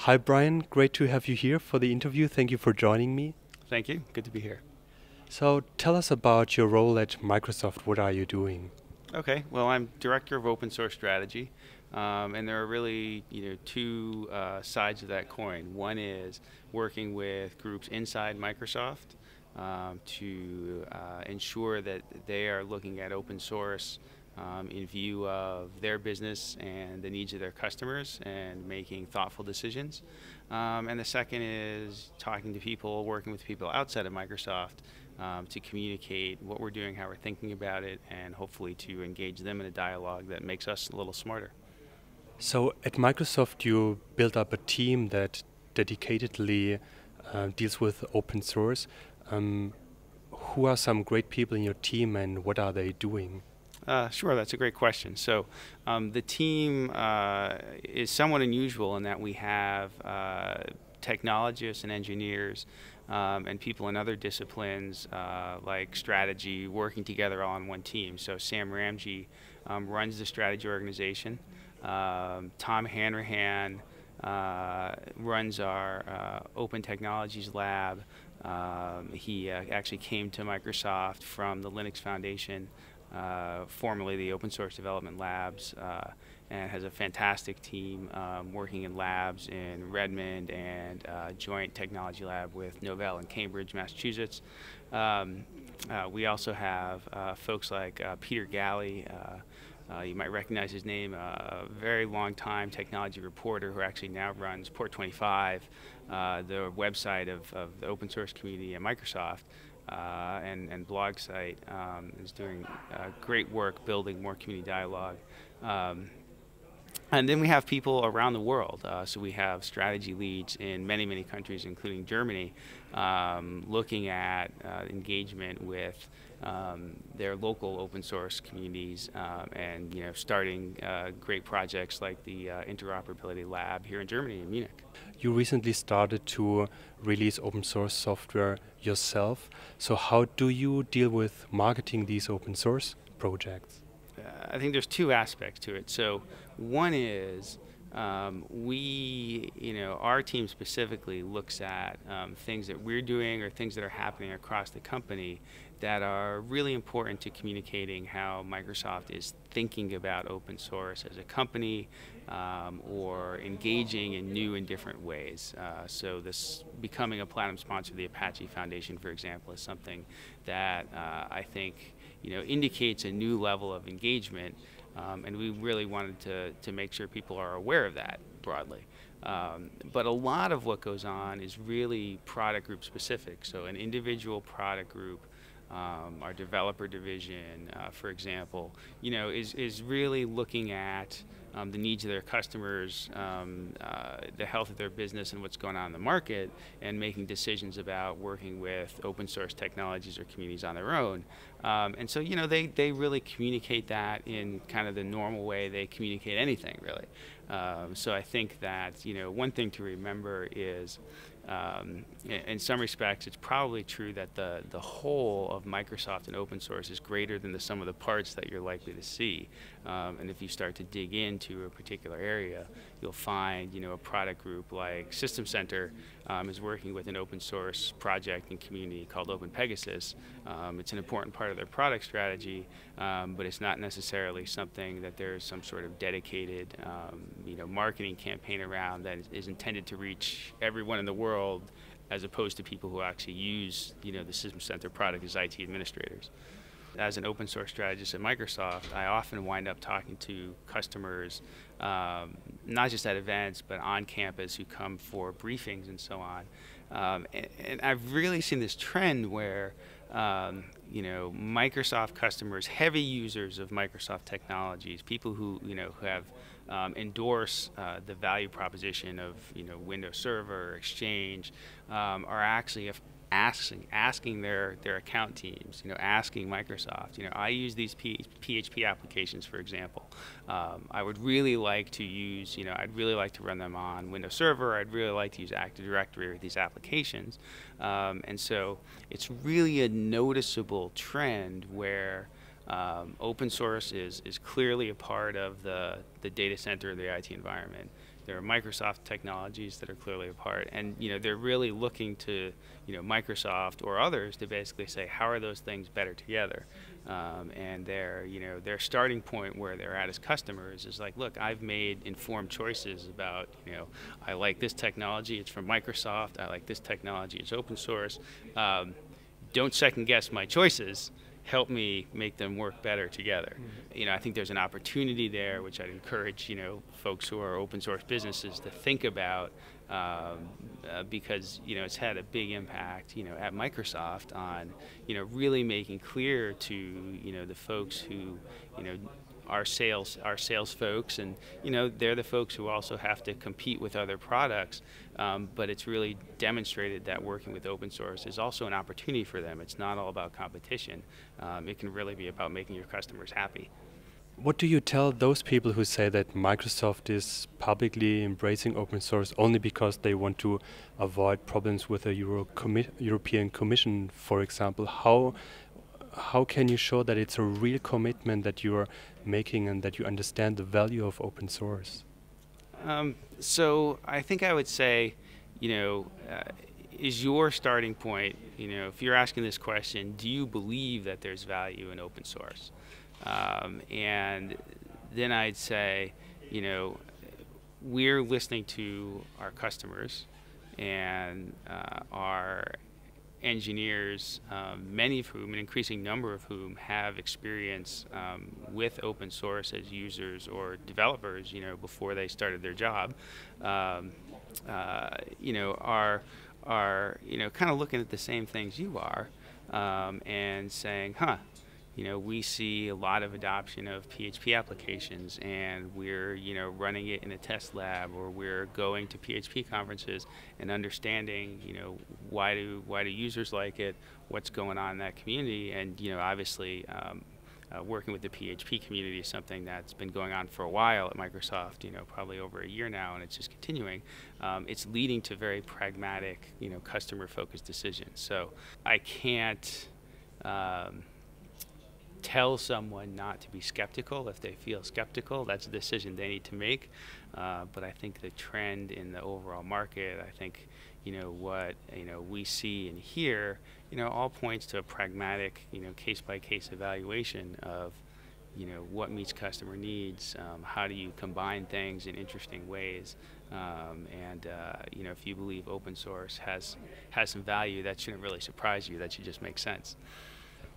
Hi, Brian. Great to have you here for the interview. Thank you for joining me. Thank you. Good to be here. So, tell us about your role at Microsoft. What are you doing? Okay. Well, I'm director of open source strategy, and there are really two sides of that coin. One is working with groups inside Microsoft to ensure that they are looking at open source in view of their business and the needs of their customers and making thoughtful decisions. And the second is talking to people, working with people outside of Microsoft to communicate what we're doing, how we're thinking about it, and hopefully to engage them in a dialogue that makes us a little smarter. So, at Microsoft, you built up a team that dedicatedly deals with open source. Um, who are some great people in your team and what are they doing? Sure, that's a great question. So the team is somewhat unusual in that we have technologists and engineers and people in other disciplines like strategy working together all on one team. So Sam Ramji runs the strategy organization. Tom Hanrahan runs our Open Technologies Lab. He actually came to Microsoft from the Linux Foundation, formerly the Open Source Development Labs, and has a fantastic team working in labs in Redmond and joint technology lab with Novell in Cambridge, Massachusetts. We also have folks like Peter Galley. You might recognize his name, a very long time technology reporter who actually now runs Port 25, the website of the open source community at Microsoft. And blog site is doing great work building more community dialogue. And then we have people around the world. So we have strategy leads in many, many countries, including Germany, looking at engagement with their local open source communities and starting great projects like the Interoperability Lab here in Germany, in Munich. You recently started to release open source software yourself. So, how do you deal with marketing these open source projects? I think there's two aspects to it. So one is our team specifically looks at things that we're doing or things that are happening across the company that are really important to communicating how Microsoft is thinking about open source as a company or engaging in new and different ways. So this becoming a platinum sponsor of the Apache Foundation, for example, is something that I think indicates a new level of engagement, and we really wanted to make sure people are aware of that broadly. But a lot of what goes on is really product group specific. So an individual product group, our developer division, for example, is really looking at the needs of their customers, the health of their business, and what's going on in the market, and making decisions about working with open source technologies or communities on their own. And so, they really communicate that in kind of the normal way they communicate anything, really. So I think that, one thing to remember is, in some respects, it's probably true that the whole of Microsoft and open source is greater than the sum of the parts that you're likely to see. And if you start to dig into a particular area, you'll find, a product group like System Center is working with an open source project and community called Open Pegasus. It's an important part of their product strategy, but it's not necessarily something that there's some sort of dedicated, marketing campaign around that is intended to reach everyone in the world, as opposed to people who actually use, the System Center product as IT administrators. As an open source strategist at Microsoft, I often wind up talking to customers, not just at events, but on campus who come for briefings and so on. And I've really seen this trend where Microsoft customers, heavy users of Microsoft technologies, people who who have endorse the value proposition of Windows Server, Exchange, are actually asking their account teams, asking Microsoft, I use these PHP applications, for example. I would really like to use, I'd really like to run them on Windows Server. I'd really like to use Active Directory with these applications. And so it's really a noticeable trend where open source is clearly a part of the data center of the IT environment. there are Microsoft technologies that are clearly apart, and they're really looking to Microsoft or others to basically say how are those things better together, and their starting point where they're at as customers is like, look, I've made informed choices about I like this technology, it's from Microsoft. I like this technology, it's open source. Don't second guess my choices. Help me make them work better together. I think there's an opportunity there, which I'd encourage, folks who are open source businesses to think about, because, it's had a big impact, at Microsoft on, really making clear to, the folks who, our sales folks, and they're the folks who also have to compete with other products, but it's really demonstrated that working with open source is also an opportunity for them. It's not all about competition. It can really be about making your customers happy. What do you tell those people who say that Microsoft is publicly embracing open source only because they want to avoid problems with the European Commission, for example? How can you show that it's a real commitment that you are making and that you understand the value of open source? So I think I would say, is your starting point, if you're asking this question, do you believe that there's value in open source? And then I'd say, we're listening to our customers and our engineers, many of whom, an increasing number of whom, have experience with open source as users or developers, before they started their job, are kind of looking at the same things you are, and saying, we see a lot of adoption of PHP applications, and we're, running it in a test lab, or we're going to PHP conferences and understanding, why do users like it, what's going on in that community, and obviously working with the PHP community is something that's been going on for a while at Microsoft, probably over a year now, and it's just continuing. It's leading to very pragmatic, customer-focused decisions. So I can't tell someone not to be skeptical if they feel skeptical. That's a decision they need to make. But I think the trend in the overall market, I think, what we see and hear, all points to a pragmatic, case-by-case evaluation of, what meets customer needs, how do you combine things in interesting ways, and if you believe open source has some value, that shouldn't really surprise you. That should just make sense.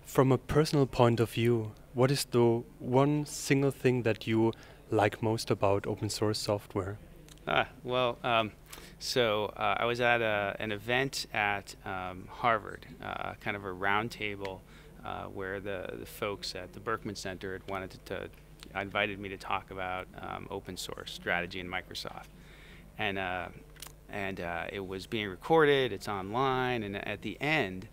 From a personal point of view, what is the one single thing that you like most about open source software? I was at an event at Harvard, kind of a roundtable where the folks at the Berkman Center had invited me to talk about open source strategy in Microsoft, and it was being recorded. It's online, and at the end,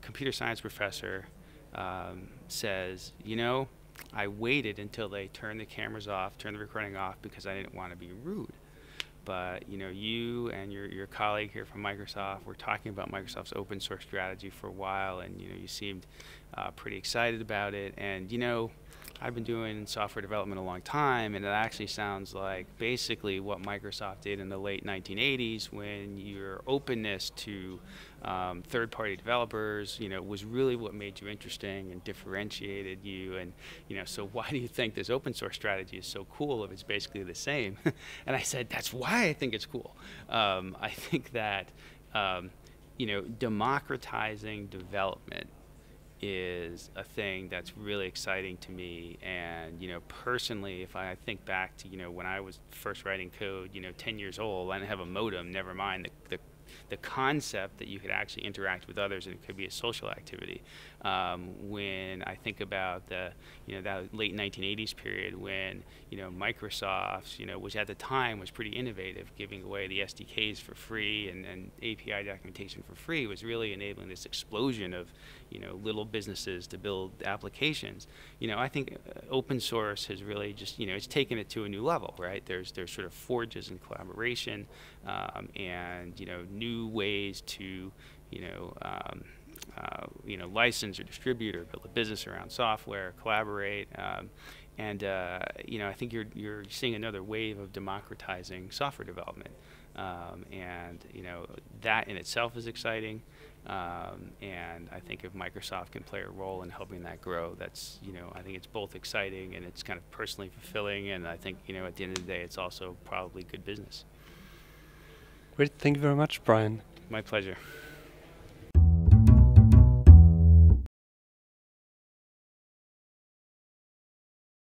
computer science professor says, I waited until they turned the cameras off, turned the recording off, because I didn't want to be rude. But you and your colleague here from Microsoft were talking about Microsoft's open source strategy for a while, and you seemed pretty excited about it. And I've been doing software development a long time, and it actually sounds like basically what Microsoft did in the late 1980s, when your openness to third-party developers, was really what made you interesting and differentiated you. And so why do you think this open source strategy is so cool if it's basically the same? And I said, that's why I think it's cool. I think that democratizing development is a thing that's really exciting to me. And personally, if I think back to when I was first writing code, 10 years old, I didn't have a modem, never mind the concept that you could actually interact with others and it could be a social activity. When I think about that late 1980s period when Microsoft which at the time was pretty innovative, giving away the SDKs for free and API documentation for free, was really enabling this explosion of little businesses to build applications. I think open source has really just it's taken it to a new level, right? There's sort of forges and collaboration, and new ways to license or distribute or build a business around software, collaborate. I think you're seeing another wave of democratizing software development, that in itself is exciting. And I think if Microsoft can play a role in helping that grow, that's I think it's both exciting and it's kind of personally fulfilling. And I think at the end of the day, it's also probably good business. Great, thank you very much, Bryan. My pleasure.